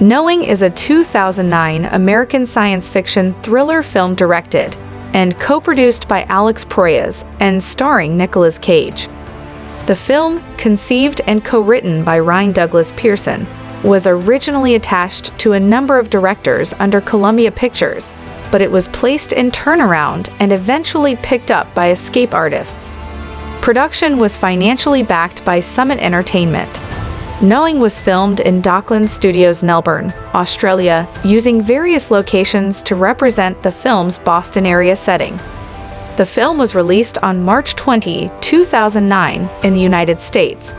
Knowing is a 2009 American science fiction thriller film directed and co-produced by Alex Proyas and starring Nicolas Cage. The film, conceived and co-written by Ryan Douglas Pearson, was originally attached to a number of directors under Columbia Pictures, but it was placed in turnaround and eventually picked up by Escape Artists. Production was financially backed by Summit Entertainment. Knowing was filmed in Dockland Studios, Melbourne, Australia, using various locations to represent the film's Boston area setting. The film was released on March 20, 2009 in the United States.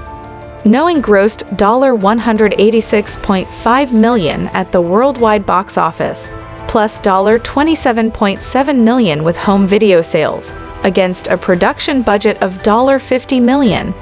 Knowing grossed $186.5 million at the worldwide box office, plus $27.7 million with home video sales, against a production budget of $50 million.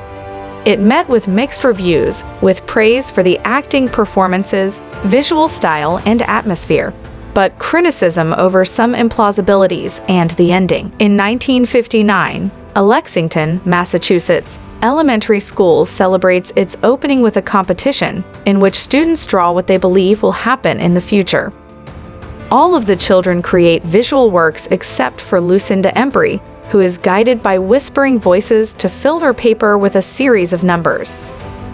It met with mixed reviews, with praise for the acting performances, visual style, and atmosphere, but criticism over some implausibilities and the ending. In 1959, a Lexington, Massachusetts, elementary school celebrates its opening with a competition in which students draw what they believe will happen in the future. All of the children create visual works except for Lucinda Embry, who is guided by whispering voices to fill her paper with a series of numbers.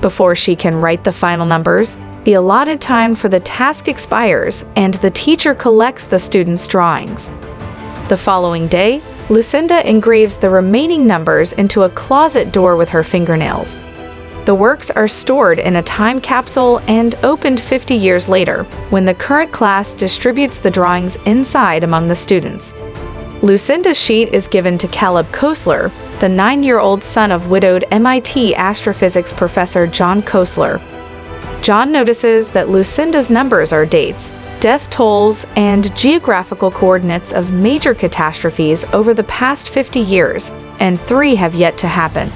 Before she can write the final numbers, the allotted time for the task expires and the teacher collects the students' drawings. The following day, Lucinda engraves the remaining numbers into a closet door with her fingernails. The works are stored in a time capsule and opened 50 years later, when the current class distributes the drawings inside among the students. Lucinda's sheet is given to Caleb Koestler, the 9-year-old son of widowed MIT astrophysics professor John Koestler. John notices that Lucinda's numbers are dates, death tolls, and geographical coordinates of major catastrophes over the past 50 years, and 3 have yet to happen.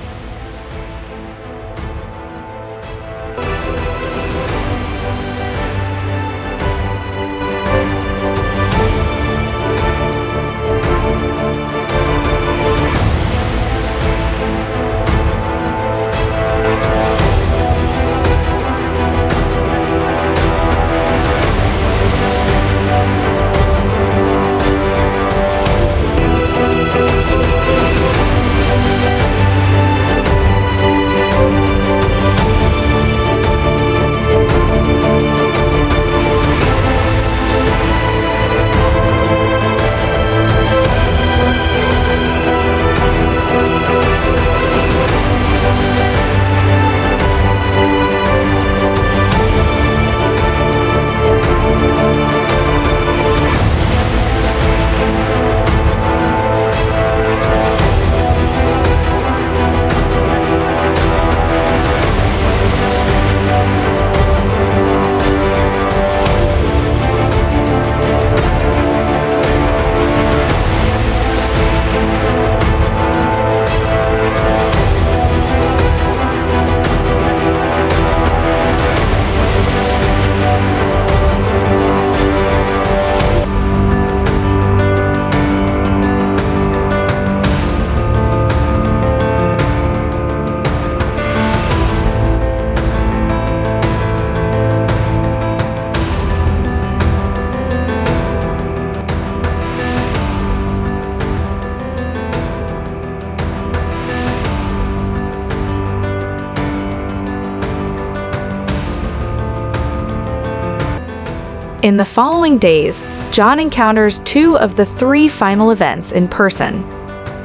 In the following days, John encounters 2 of the 3 final events in person: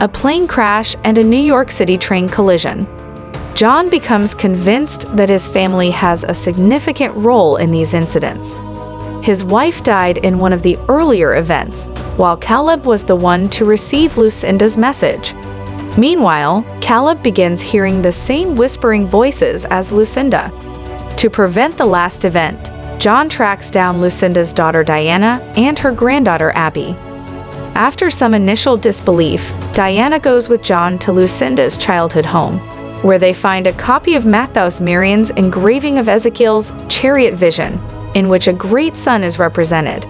a plane crash and a New York City train collision. John becomes convinced that his family has a significant role in these incidents. His wife died in one of the earlier events, while Caleb was the one to receive Lucinda's message. Meanwhile, Caleb begins hearing the same whispering voices as Lucinda. To prevent the last event, John tracks down Lucinda's daughter Diana and her granddaughter Abby. After some initial disbelief, Diana goes with John to Lucinda's childhood home, where they find a copy of Matthäus Merian's engraving of Ezekiel's chariot vision, in which a great sun is represented.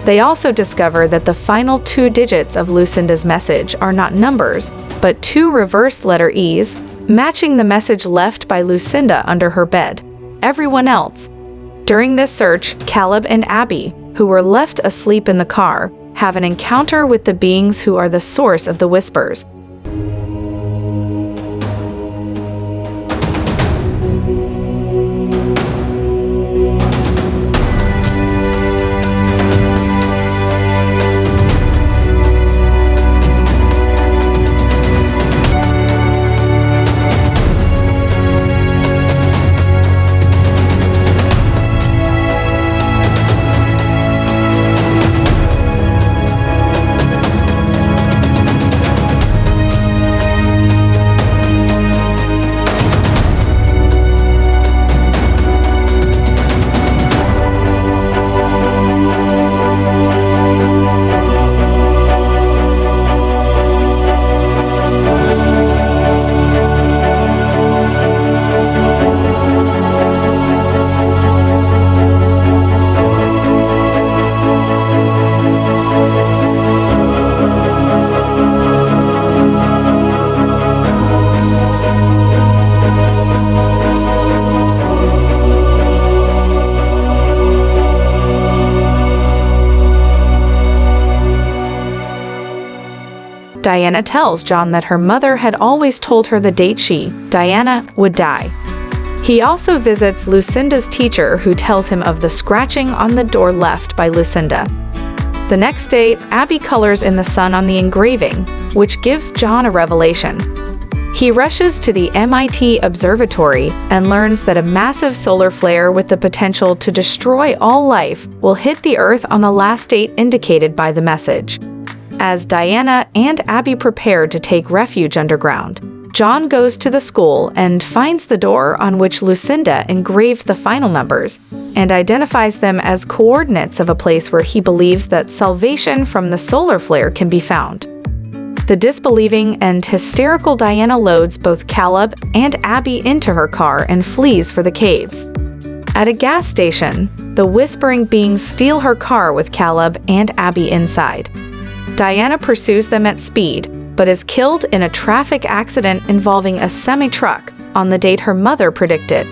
They also discover that the final 2 digits of Lucinda's message are not numbers, but 2 reversed letter E's, matching the message left by Lucinda under her bed. Everyone else. During this search, Caleb and Abby, who were left asleep in the car, have an encounter with the beings who are the source of the whispers. Diana tells John that her mother had always told her the date she, Diana, would die. He also visits Lucinda's teacher, who tells him of the scratching on the door left by Lucinda. The next day, Abby colors in the sun on the engraving, which gives John a revelation. He rushes to the MIT observatory and learns that a massive solar flare with the potential to destroy all life will hit the Earth on the last date indicated by the message. As Diana and Abby prepare to take refuge underground, John goes to the school and finds the door on which Lucinda engraved the final numbers and identifies them as coordinates of a place where he believes that salvation from the solar flare can be found. The disbelieving and hysterical Diana loads both Caleb and Abby into her car and flees for the caves. At a gas station, the whispering beings steal her car with Caleb and Abby inside. Diana pursues them at speed, but is killed in a traffic accident involving a semi-truck on the date her mother predicted.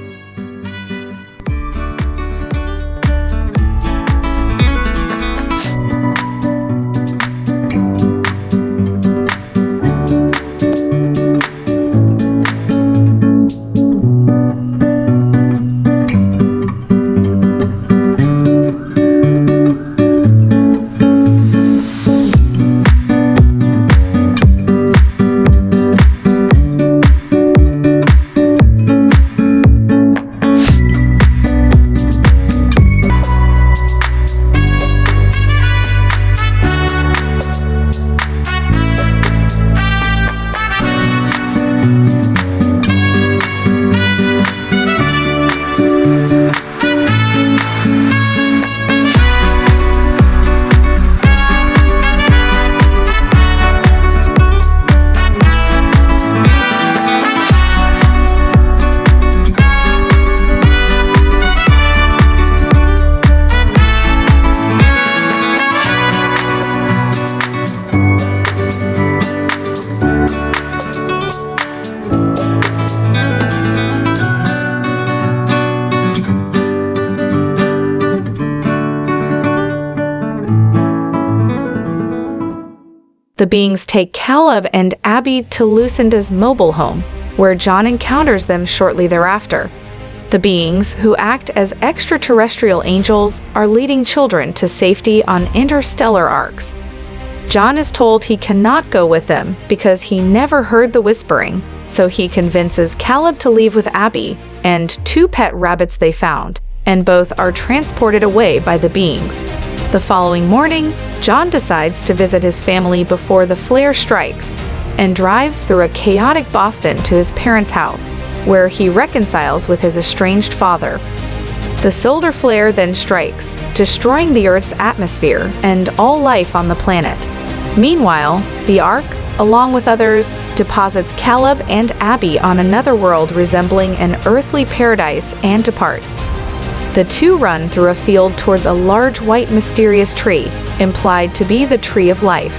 The beings take Caleb and Abby to Lucinda's mobile home, where John encounters them shortly thereafter. The beings, who act as extraterrestrial angels, are leading children to safety on interstellar arcs. John is told he cannot go with them because he never heard the whispering, so he convinces Caleb to leave with Abby and 2 pet rabbits they found, and both are transported away by the beings. The following morning, John decides to visit his family before the flare strikes and drives through a chaotic Boston to his parents' house, where he reconciles with his estranged father. The solar flare then strikes, destroying the Earth's atmosphere and all life on the planet. Meanwhile, the Ark, along with others, deposits Caleb and Abby on another world resembling an earthly paradise and departs. The 2 run through a field towards a large white mysterious tree, implied to be the Tree of Life,